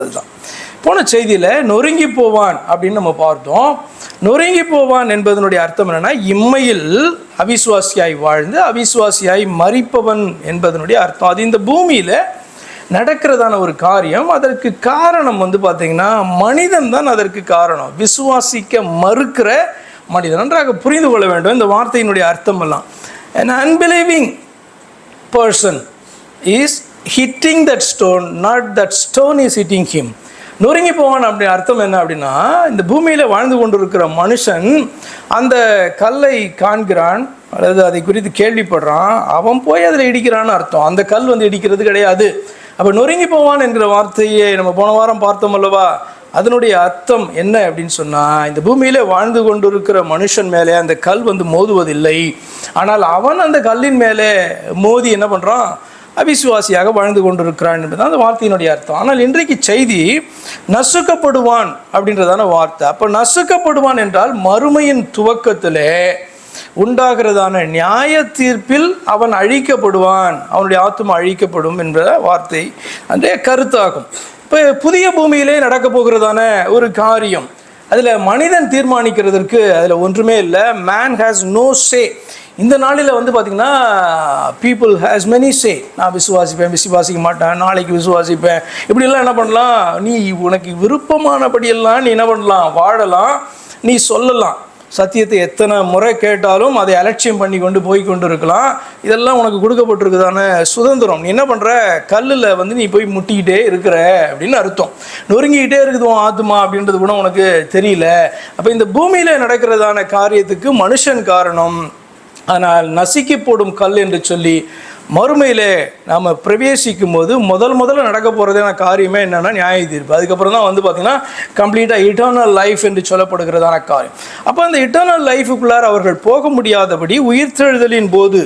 அதுதான் போன செய்தியில் நொறுங்கி போவான் அப்படின்னு நம்ம பார்த்தோம். நொறுங்கி போவான் என்பதனுடைய அர்த்தம் என்னன்னா, இம்மையில் அவிசுவாசியாய் வாழ்ந்து அவிசுவாசியாய் மரிப்பவன் என்பதனுடைய அர்த்தம். அது இந்த பூமியில் நடக்கிறதான ஒரு காரியம். அதற்கு காரணம் பார்த்தீங்கன்னா மனிதன் தான் அதற்கு காரணம். விசுவாசிக்க மறுக்கிற மனிதன். நன்றாக புரிந்து கொள்ள வேண்டும் இந்த வார்த்தையினுடைய அர்த்தம் எல்லாம். an unbelieving person is hitting that stone, not that stone is hitting him. நொறுங்கி போவான் அப்படி அர்த்தம் என்ன அப்படின்னா, இந்த பூமியில் வாழ்ந்து கொண்டிருக்கிற மனுஷன் அந்த கல்லை காண்கிறான் அல்லது அதை குறித்து கேள்விப்படுறான், அவன் போய் அதில் இடிக்கிறான்னு அர்த்தம். அந்த கல் இடிக்கிறது கிடையாது. அப்போ நொறுங்கி போவான் என்கிற வார்த்தையை நம்ம போன வாரம் பார்த்தோம் அல்லவா? அதனுடைய அர்த்தம் என்ன அப்படின்னு சொன்னால், இந்த பூமியில் வாழ்ந்து கொண்டிருக்கிற மனுஷன் மேலே அந்த கல் மோதுவதில்லை. ஆனால் அவன் அந்த கல்லின் மேலே மோதி என்ன பண்ணுறான்? அவிசுவாசியாக வாழ்ந்து கொண்டிருக்கிறான் என்பதுதான் அந்த வார்த்தையினுடைய அர்த்தம். ஆனால் இன்றைக்கு செய்தி நசுக்கப்படுவான் அப்படின்றதான வார்த்தை. அப்போ நசுக்கப்படுவான் என்றால் மறுமையின் துவக்கத்திலே உண்டாகிறதான நியாய தீர்ப்பில் அவன் அழிக்கப்படுவான், அவனுடைய ஆத்துமா அழிக்கப்படும் என்ற வார்த்தை அந்த கருத்தாகும். இப்போ புதிய பூமியிலே நடக்க போகிறதான ஒரு காரியம், அதில் மனிதன் தீர்மானிக்கிறதுக்கு அதில் ஒன்றுமே இல்லை. மேன் ஹேஸ் நோ சே. இந்த நாளில் பார்த்திங்கன்னா பீப்புள் ஹேஸ் மெனி சே. நான் விசுவாசிக்க மாட்டேன், நாளைக்கு விசுவாசிப்பேன், இப்படிலாம் என்ன பண்ணலாம்? நீ உனக்கு விருப்பமானபடியெல்லாம் நீ என்ன பண்ணலாம்? வாழலாம், நீ சொல்லலாம். சத்தியத்தை எத்தனை முறை கேட்டாலும் அதை அலட்சியம் பண்ணி கொண்டு இருக்கலாம். இதெல்லாம் உனக்கு கொடுக்கப்பட்டிருக்குதான சுதந்திரம். நீ என்ன பண்ணுற? கல்லில் நீ போய் முட்டிக்கிட்டே இருக்கிற அப்படின்னு அர்த்தம். நொறுங்கிக்கிட்டே இருக்குதுவோம் ஆத்துமா அப்படின்றது கூட உனக்கு தெரியல. அப்போ இந்த பூமியில் நடக்கிறதான காரியத்துக்கு மனுஷன் காரணம். ஆனால் நசுக்கி போடும் கல் என்று சொல்லி மறுமையிலே நாம் பிரவேசிக்கும் போது முதல்ல நடக்க போகிறதான காரியமே என்னென்னா நியாய தீர்ப்பு. அதுக்கப்புறம் தான் பார்த்திங்கன்னா கம்ப்ளீட்டாக இட்டர்னல் லைஃப் என்று சொல்லப்படுகிறதான காரியம். அப்போ அந்த இட்டர்னல் லைஃபுக்குள்ளார் அவர்கள் போக முடியாதபடி உயிர்த்தெழுதலின் போது,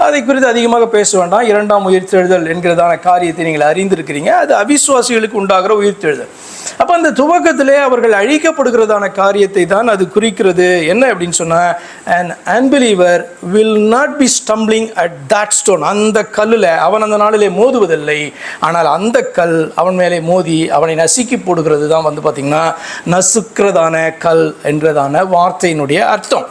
அதை குறித்து அதிகமாக பேச வேண்டாம், இரண்டாம் உயிர்த்தெழுதல் என்கிறதான காரியத்தை நீங்கள் அறிந்திருக்கிறீங்க. அது அவிசுவாசிகளுக்கு உண்டாகிற உயிர்த்தெழுதல். அப்போ அந்த துவக்கத்திலே அவர்கள் அழிக்கப்படுகிறதான காரியத்தை தான் அது குறிக்கிறது. என்ன அப்படின்னு சொன்னால், an unbeliever will not be stumbling at that stone. அந்த கல்லில் அவன் அந்த நாளிலே மோதுவதில்லை. ஆனால் அந்த கல் அவன் மேலே மோதி அவனை நசுக்கி போடுகிறது தான் பார்த்திங்கன்னா நசுக்கிறதான கல் என்றதான வார்த்தையினுடைய அர்த்தம்.